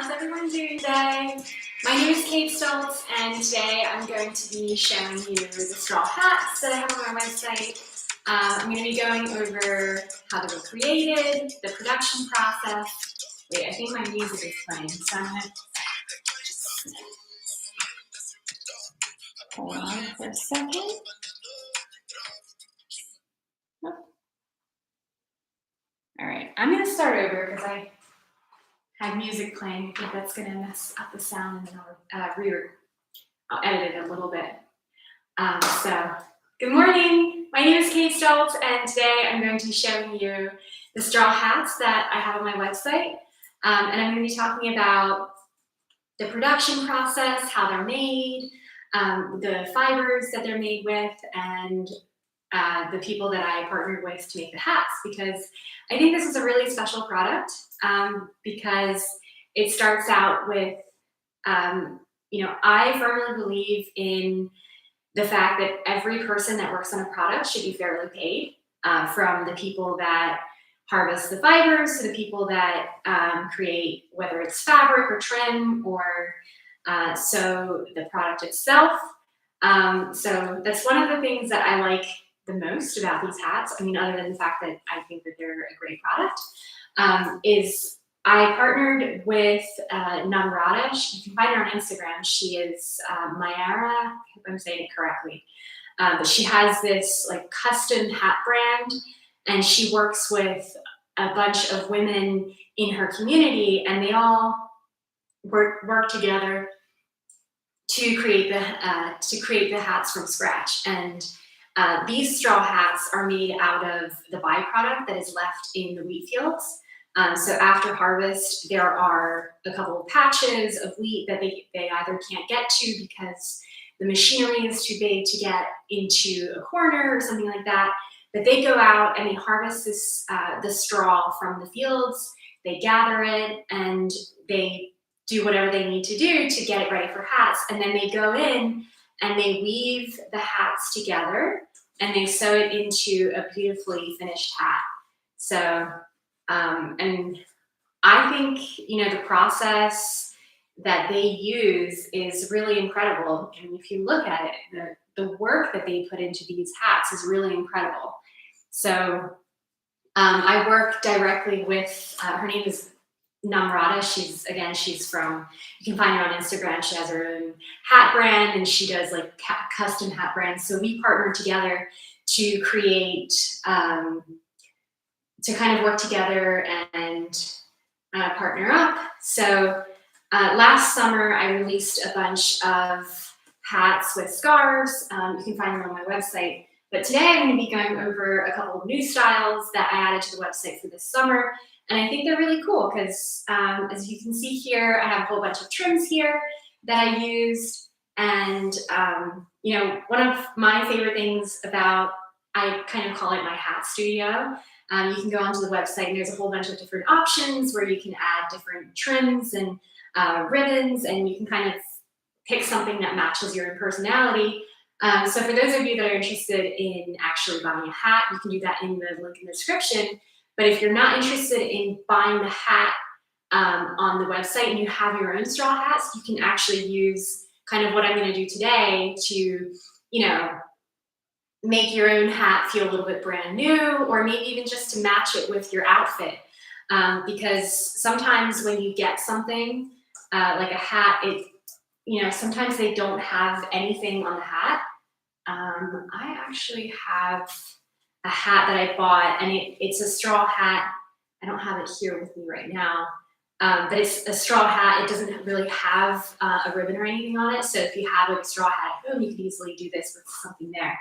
how's everyone doing today? My name is Kate Stoltz, and today I'm going to be showing you the straw hats that I have on my website. I'm going to be going over how they were created, the production process. Wait, I think my music is playing, so I'm going to hold on for a second. All right, I'm going to start over because I had music playing. I think that's going to mess up the sound, and then I'll edit it a little bit. So, good morning. My name is Kate Stoltz, and today I'm going to be showing you the straw hats that I have on my website. And I'm going to be talking about the production process, how they're made, the fibers that they're made with, and the people that I partnered with to make the hats, because I think this is a really special product because it starts out with, I firmly believe in the fact that every person that works on a product should be fairly paid, from the people that harvest the fibers to the people that create, whether it's fabric or trim or sew the product itself. So that's one of the things that I like the most about these hats. I mean, other than the fact that I think that they're a great product, is I partnered with Namrata. You can find her on Instagram. She is Mayara, I hope I'm saying it correctly. But she has this like custom hat brand, and she works with a bunch of women in her community, and they all work together to create the hats from scratch. And these straw hats are made out of the byproduct that is left in the wheat fields. So after harvest, there are a couple of patches of wheat that they either can't get to because the machinery is too big to get into a corner or something like that. But they go out and they harvest the straw from the fields, they gather it, and they do whatever they need to do to get it ready for hats. And then they go in and they weave the hats together and they sew it into a beautifully finished hat. So, and I think, the process that they use is really incredible. And if you look at it, the work that they put into these hats is really incredible. So I work directly with, her name is Namrata. She's from, you can find her on Instagram. She has her own hat brand, and she does like custom hat brands. So we partnered together to create, to kind of work together and partner up. So last summer, I released a bunch of hats with scarves. You can find them on my website. But today I'm going to be going over a couple of new styles that I added to the website for this summer. And I think they're really cool because as you can see here, I have a whole bunch of trims here that I used. And, one of my favorite things about, I kind of call it my hat studio. You can go onto the website and there's a whole bunch of different options where you can add different trims and ribbons, and you can kind of pick something that matches your personality. So for those of you that are interested in actually buying a hat, you can do that in the link in the description. But if you're not interested in buying the hat on the website and you have your own straw hats, you can actually use kind of what I'm going to do today to, make your own hat feel a little bit brand new, or maybe even just to match it with your outfit. Because sometimes when you get something like a hat, sometimes they don't have anything on the hat. I actually have a hat that I bought, and it's a straw hat. I don't have it here with me right now, but it's a straw hat. It doesn't really have a ribbon or anything on it. So if you have a straw hat at home, you could easily do this with something there.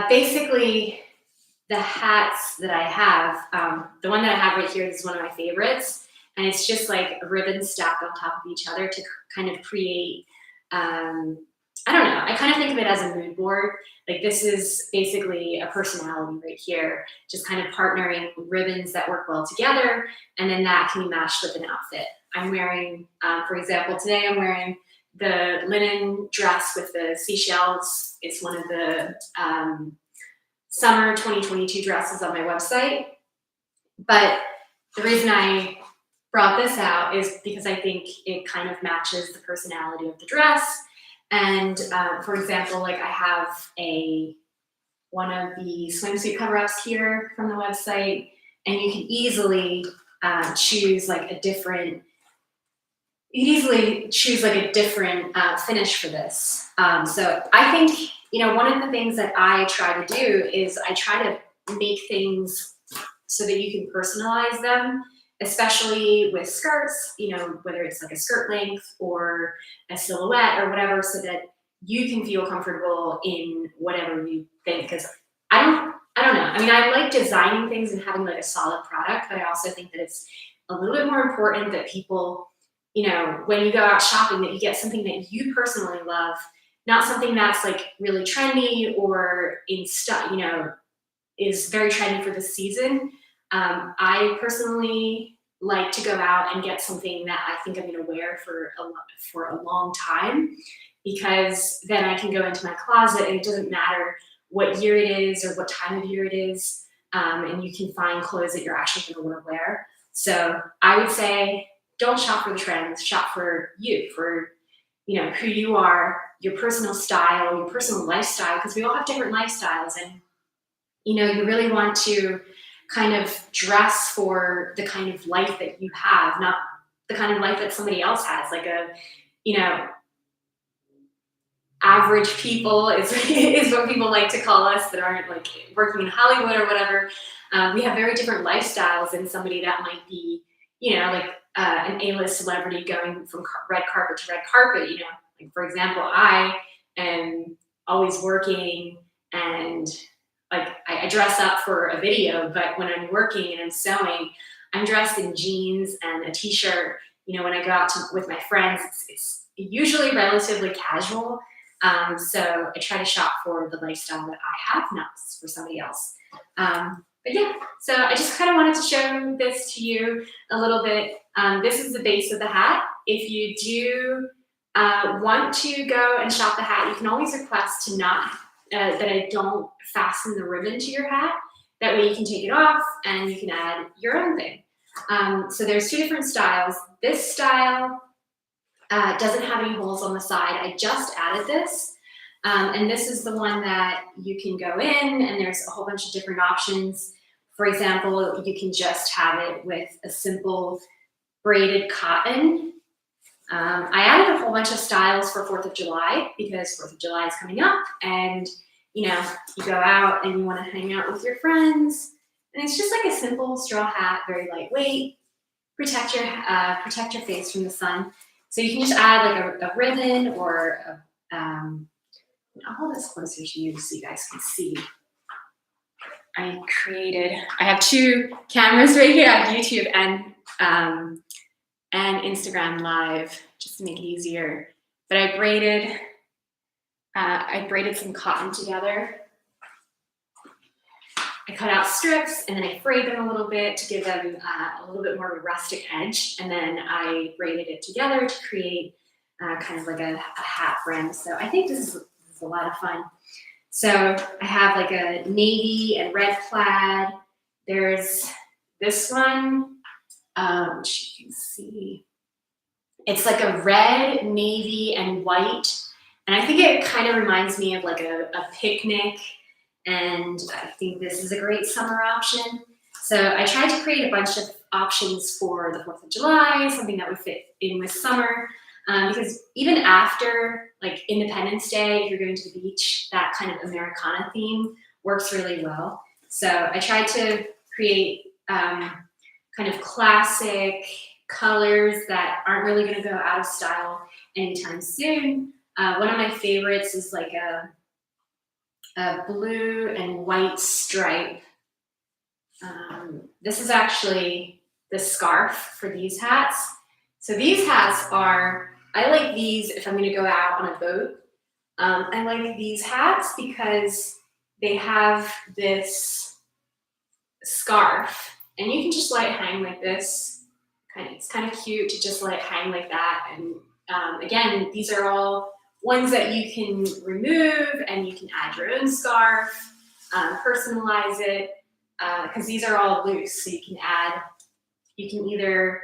Basically, the hats that I have, the one that I have right here is one of my favorites, and it's just like a ribbon stacked on top of each other to kind of create, I don't know, I kind of think of it as a mood board. Like this is basically a personality right here, just kind of partnering ribbons that work well together, and then that can be matched with an outfit. I'm wearing, for example, today I'm wearing the linen dress with the seashells. It's one of the summer 2022 dresses on my website. But the reason I brought this out is because I think it kind of matches the personality of the dress. And for example, like I have one of the swimsuit cover-ups here from the website, and you can easily choose like a different finish for this. So I think, one of the things that I try to do is I try to make things so that you can personalize them, especially with skirts, whether it's like a skirt length or a silhouette or whatever, so that you can feel comfortable in whatever you think. Because I don't know. I mean, I like designing things and having like a solid product, but I also think that it's a little bit more important that people, when you go out shopping, that you get something that you personally love, not something that's like really trendy or is very trendy for the season. I personally like to go out and get something that I think I'm going to wear for a long time, because then I can go into my closet and it doesn't matter what year it is or what time of year it is, and you can find clothes that you're actually going to want to wear. So I would say, don't shop for the trends, shop for you, for who you are, your personal style, your personal lifestyle, because we all have different lifestyles, and you really want to kind of dress for the kind of life that you have, not the kind of life that somebody else has. Like average people is what people like to call us, that aren't like working in Hollywood or whatever. We have very different lifestyles than somebody that might be, an A-list celebrity going from red carpet to red carpet. Like for example, I am always working, and like I dress up for a video, but when I'm working and I'm sewing, I'm dressed in jeans and a t-shirt. When I go out with my friends, it's usually relatively casual. So I try to shop for the lifestyle that I have, not for somebody else. But yeah, so I just kind of wanted to show this to you a little bit. This is the base of the hat. If you do want to go and shop the hat, you can always request to not that I don't fasten the ribbon to your hat. That way you can take it off and you can add your own thing. So there's two different styles. This style doesn't have any holes on the side. I just added this. And this is the one that you can go in, and there's a whole bunch of different options. For example, you can just have it with a simple braided cotton. I added a whole bunch of styles for 4th of July, because 4th of July is coming up, and you go out and you want to hang out with your friends, and it's just like a simple straw hat, very lightweight, protect your face from the sun. So you can just add like a ribbon or I'll hold this closer to you so you guys can see. I have two cameras right here. I have YouTube and Instagram Live, just to make it easier. But I braided some cotton together. I cut out strips, and then I frayed them a little bit to give them a little bit more of a rustic edge. And then I braided it together to create kind of like a hat brim. So I think this is a lot of fun. So I have like a navy and red plaid. There's this one, which you can see. It's like a red, navy, and white. And I think it kind of reminds me of like a picnic. And I think this is a great summer option. So I tried to create a bunch of options for the 4th of July, something that would fit in with summer. Because even after like Independence Day, if you're going to the beach, that kind of Americana theme works really well. So I tried to create kind of classic colors that aren't really going to go out of style anytime soon. One of my favorites is like a blue and white stripe. This is actually the scarf for these hats. So these hats I like these if I'm going to go out on a boat. I like these hats because they have this scarf, and you can just let it hang like this. It's kind of cute to just let it hang like that. And again, these are all ones that you can remove, and you can add your own scarf, personalize it, because these are all loose. So you can either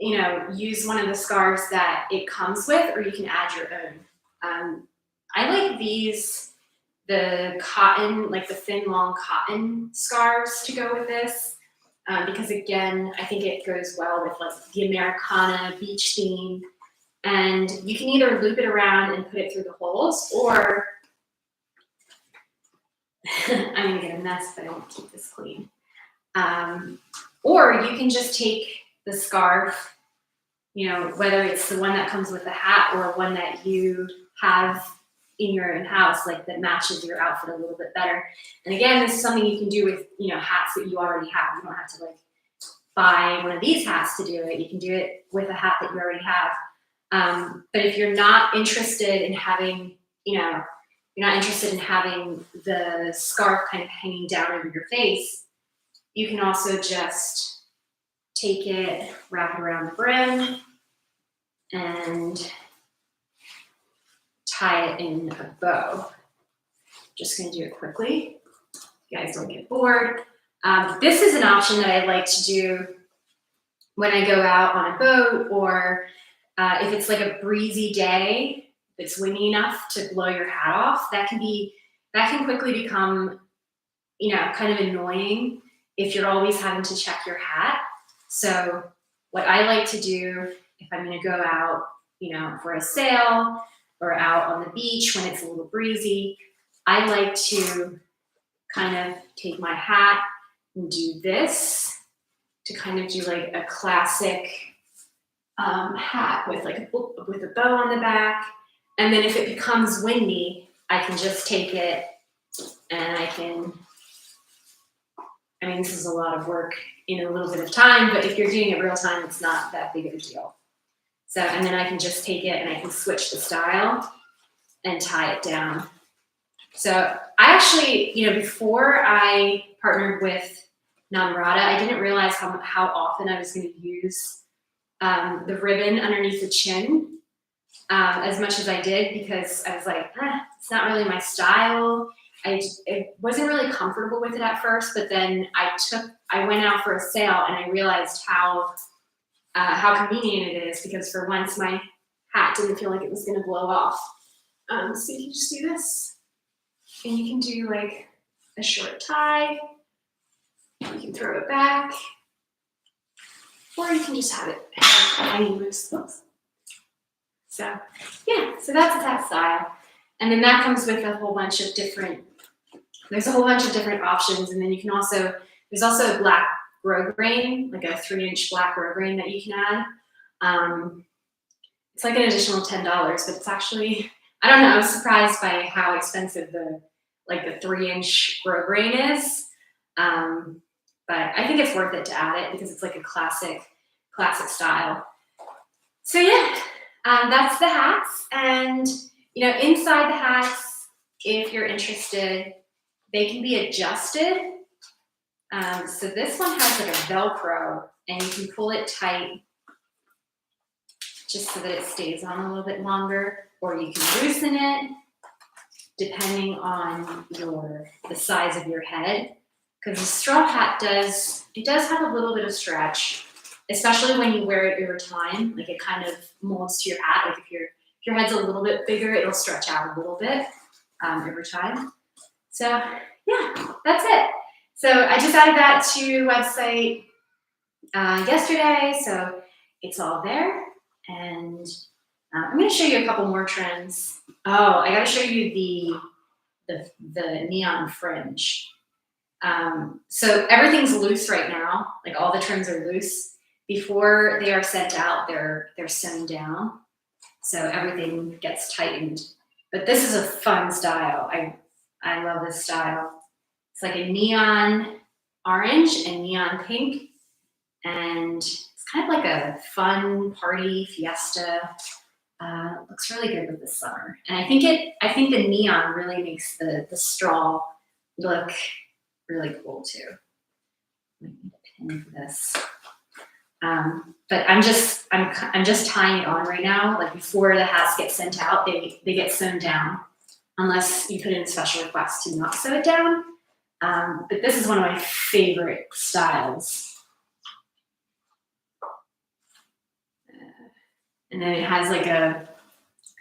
use one of the scarves that it comes with, or you can add your own. I like these, the cotton, like the thin, long cotton scarves to go with this, because again, I think it goes well with like the Americana beach theme. And you can either loop it around and put it through the holes, or I'm gonna get a mess if I don't keep this clean. Or you can just take the scarf, whether it's the one that comes with the hat or one that you have in your own house, like that matches your outfit a little bit better. And again, this is something you can do with, hats that you already have. You don't have to like buy one of these hats to do it. You can do it with a hat that you already have. But if you're not interested in having, the scarf kind of hanging down over your face, you can also just take it, wrap it around the brim, and tie it in a bow. Just gonna do it quickly. You guys don't get bored. This is an option that I like to do when I go out on a boat, or if it's like a breezy day, if it's windy enough to blow your hat off, that can quickly become, kind of annoying if you're always having to check your hat. So what I like to do if I'm gonna go out, for a sail or out on the beach when it's a little breezy, I like to kind of take my hat and do this to kind of do like a classic hat with with a bow on the back. And then if it becomes windy, I can just take it and this is a lot of work in a little bit of time, but if you're doing it real time, it's not that big of a deal. So, and then I can just take it and I can switch the style and tie it down. So I actually, before I partnered with Namrata, I didn't realize how often I was going to use the ribbon underneath the chin as much as I did, because I was like, it's not really my style. I wasn't really comfortable with it at first, but then I went out for a sail and I realized how convenient it is, because for once my hat didn't feel like it was going to blow off. So you can just do this, and you can do like a short tie. You can throw it back, or you can just have it hanging loose. So yeah, so that's that style. And then that comes with a whole bunch of different, options. And then you can there's also a black grosgrain, like a 3-inch black grosgrain that you can add. It's like an additional $10, but it's actually, I don't know, I was surprised by how expensive the 3-inch grosgrain is. But I think it's worth it to add it because it's like a classic style. So yeah, that's the hats. And inside the hats, if you're interested, they can be adjusted. So this one has like a Velcro, and you can pull it tight just so that it stays on a little bit longer, or you can loosen it depending on the size of your head. Because the straw hat does have a little bit of stretch, especially when you wear it over time. Like it kind of molds to your hat. Like if your head's a little bit bigger, it'll stretch out a little bit over time. So yeah, that's it. So I just added that to the website yesterday, so it's all there. And I'm going to show you a couple more trends. Oh, I got to show you the neon fringe. So everything's loose right now. Like all the trims are loose. Before they are sent out, they're sewn down, so everything gets tightened. But this is a fun style. I love this style. It's like a neon orange and neon pink, and it's kind of like a fun party fiesta. Looks really good with the summer, and I think the neon really makes the straw look really cool too. I need a pin for this. But I'm just tying it on right now. Like before the hats get sent out, they get sewn down, unless you put in a special request to not sew it down. But this is one of my favorite styles. And then it has like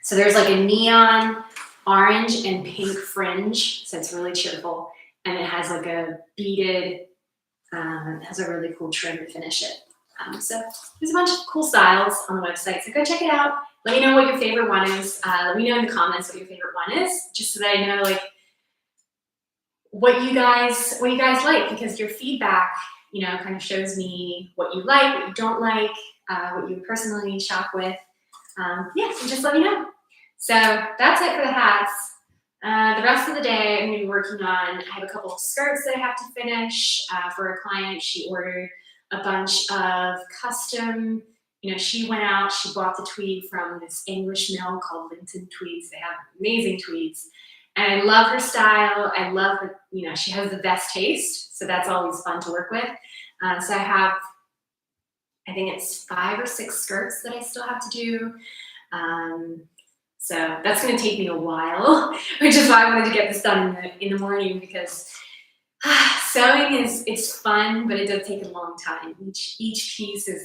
so there's like a neon orange and pink fringe, so it's really cheerful. And it has like a beaded, it has a really cool trim to finish it. So there's a bunch of cool styles on the website, so go check it out. Let me know what your favorite one is. Let me know in the comments what your favorite one is, just so that I know like what you guys like, because your feedback, kind of shows me what you like, what you don't like, what you personally shop with. Yeah, so just let me know. So that's it for the hats. The rest of the day, I'm going to be working on, I have a couple of skirts that I have to finish for a client. She ordered a bunch of custom, she went out, she bought the tweed from this English mill called Linton Tweeds. They have amazing tweeds. And I love her style. I love her, she has the best taste. So that's always fun to work with. So I think it's 5 or 6 skirts that I still have to do. So that's going to take me a while, which is why I wanted to get this done in the morning, because sewing it's fun, but it does take a long time. Each piece is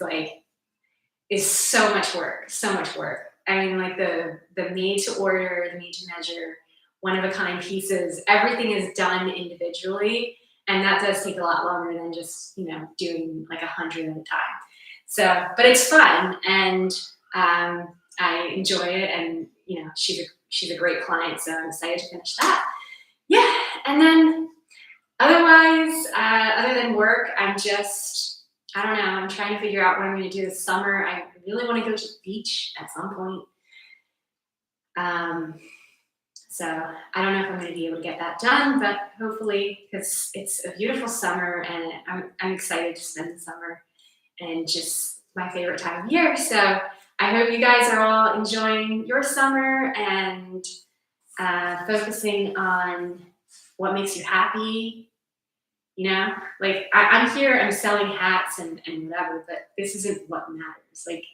so much work, so much work. I mean, like the made to order, the made to measure, one of a kind pieces, everything is done individually, and that does take a lot longer than just doing like 100 at a time. So, but it's fun, and I enjoy it, and she's a great client, so I'm excited to finish that. Yeah, and then otherwise, other than work, I don't know, I'm trying to figure out what I'm going to do this summer. I really want to go to the beach at some point. So I don't know if I'm going to be able to get that done, but hopefully, because it's a beautiful summer, and I'm excited to spend the summer, and just my favorite time of year. So I hope you guys are all enjoying your summer and focusing on what makes you happy. Like I'm here, I'm selling hats and whatever, but this isn't what matters. Like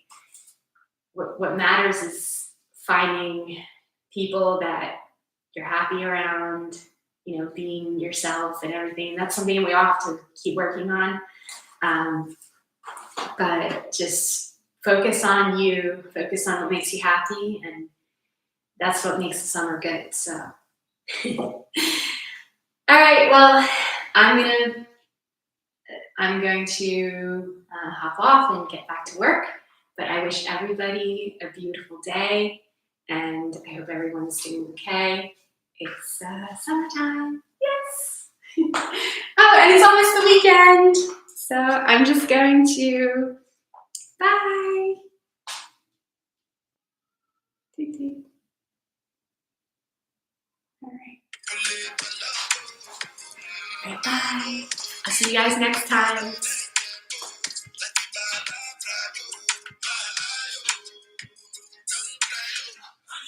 what matters is finding people that you're happy around, being yourself and everything. That's something we all have to keep working on. But just focus on you, focus on what makes you happy, and that's what makes the summer good. So, all right, well, I'm going to hop off and get back to work, but I wish everybody a beautiful day, and I hope everyone's doing okay. It's summertime, yes. Oh, and it's almost the weekend, so I'm just going to, bye. Toot toot. All right. Bye. I'll see you guys next time.